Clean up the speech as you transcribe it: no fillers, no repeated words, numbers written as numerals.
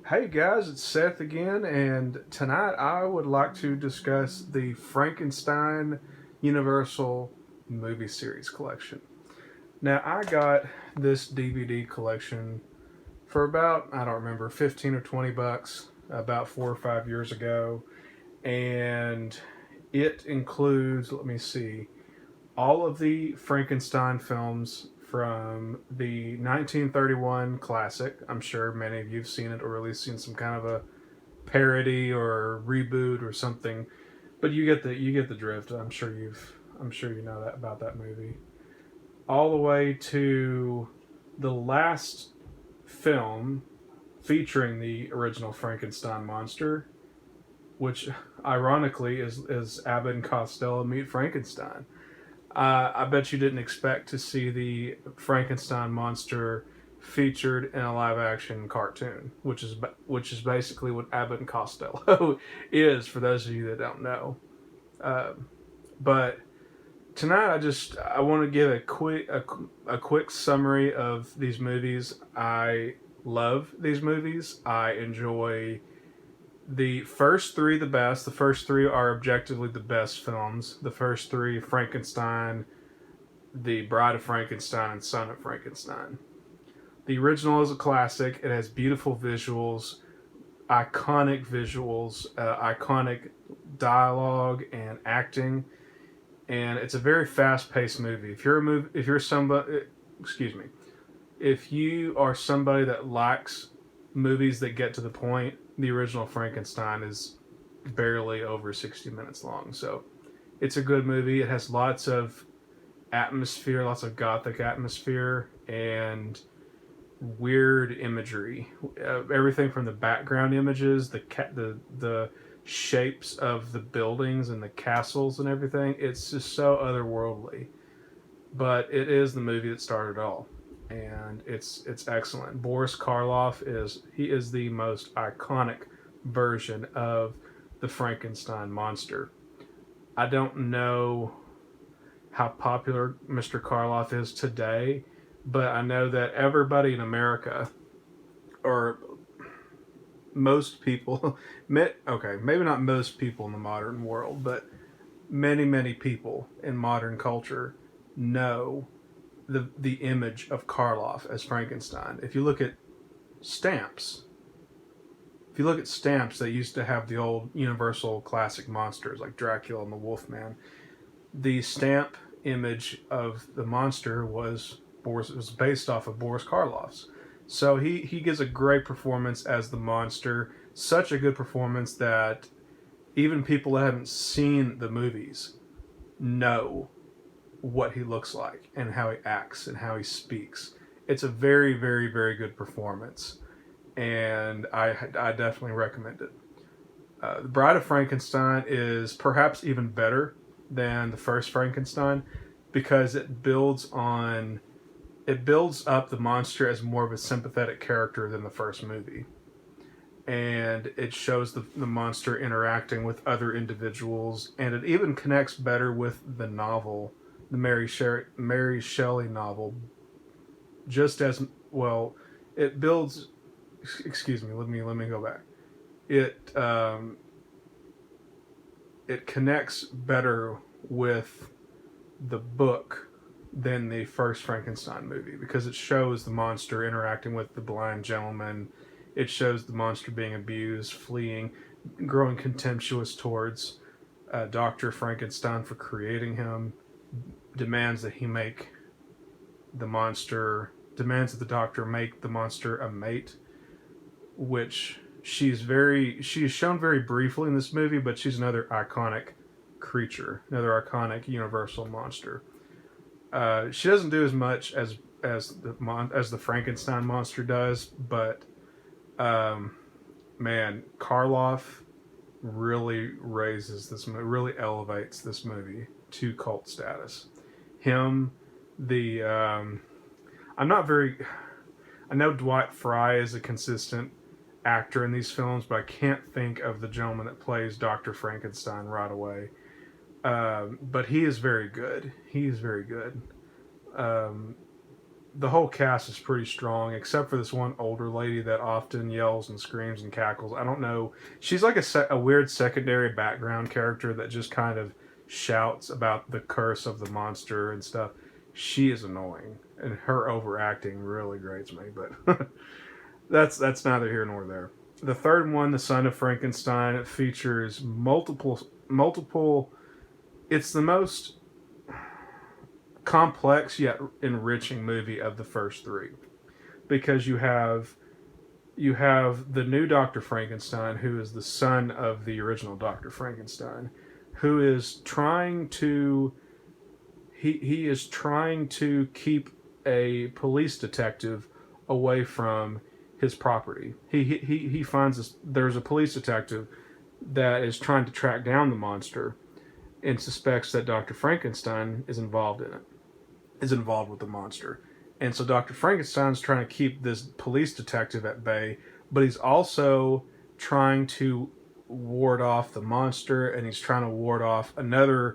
Hey guys, it's Seth again, and tonight I would like to discuss the Frankenstein Universal movie series collection. Now, I got this DVD collection for about, I don't remember, 15 or 20 bucks about 4 or 5 years ago, and it includes, let me see, all of the Frankenstein films from the 1931 classic. I'm sure many of you have seen it or at least seen some kind of a parody or reboot or something. But you get the drift. I'm sure you know that about that movie. All the way to the last film featuring the original Frankenstein monster, which ironically is Abbott and Costello meet Frankenstein. I bet you didn't expect to see the Frankenstein monster featured in a live action cartoon, which is basically what Abbott and Costello is for those of you that don't know. Uh, but tonight I want to give a quick summary of these movies. I love these movies. I enjoy the first three the best. The first three are objectively the best films. The first three: Frankenstein, The Bride of Frankenstein, and Son of Frankenstein. The original is a classic. It has beautiful visuals, iconic dialogue and acting, and it's a very fast-paced movie. If you're somebody, excuse me, if you are somebody that likes movies that get to the point, the original Frankenstein is barely over 60 minutes long. So it's a good movie. It has lots of atmosphere, lots of gothic atmosphere, and weird imagery. Everything from the background images, the shapes of the buildings and the castles and everything. It's just so otherworldly. But it is the movie that started it all, and it's excellent. Boris Karloff is the most iconic version of the Frankenstein monster. I don't know how popular Mr. Karloff is today, but I know that everybody in America, or most people, okay, maybe not most people in the modern world, but many people in modern culture know the image of Karloff as Frankenstein. Stamps, if you look at stamps, they used to have the old Universal classic monsters like Dracula and the Wolfman. The stamp image of the monster was based off of Boris Karloff's. So he gives a great performance as the monster. Such a good performance that even people that haven't seen the movies know what he looks like and how he acts and how he speaks. It's a very good performance, and I definitely recommend it. The Bride of Frankenstein is perhaps even better than the first Frankenstein because it builds up the monster as more of a sympathetic character than the first movie. And it shows the monster interacting with other individuals, and it even connects better with the novel, the Mary Shelley novel, just as well. It builds. Excuse me. Let me go back. It it connects better with the book than the first Frankenstein movie because it shows the monster interacting with the blind gentleman. It shows the monster being abused, fleeing, growing contemptuous towards Dr. Frankenstein for creating him, demands that he make the monster, demands that the doctor make the monster a mate, which she's shown very briefly in this movie, but she's another iconic creature, another iconic universal monster. She doesn't do as much as the Frankenstein monster does, but um, man, Karloff really really elevates this movie to cult status. Him, the I'm not very. I know Dwight Fry is a consistent actor in these films, but I can't think of the gentleman that plays Doctor Frankenstein right away. But he is very good. He is very good. Um, the whole cast is pretty strong, except for this one older lady that often yells and screams and cackles. I don't know. She's like a weird secondary background character that just kind of shouts about the curse of the monster and stuff. She is annoying, and her overacting really grates me. But that's neither here nor there. The third one, The Son of Frankenstein, it features multiple. It's the most complex yet enriching movie of the first three, because you have the new Dr. Frankenstein, who is the son of the original Dr. Frankenstein, who is trying to he is trying to keep a police detective away from his property. He finds there's a police detective that is trying to track down the monster and suspects that Dr. Frankenstein is involved in it, is involved with the monster. And so Dr. Frankenstein's trying to keep this police detective at bay, but he's also trying to ward off the monster, and he's trying to ward off another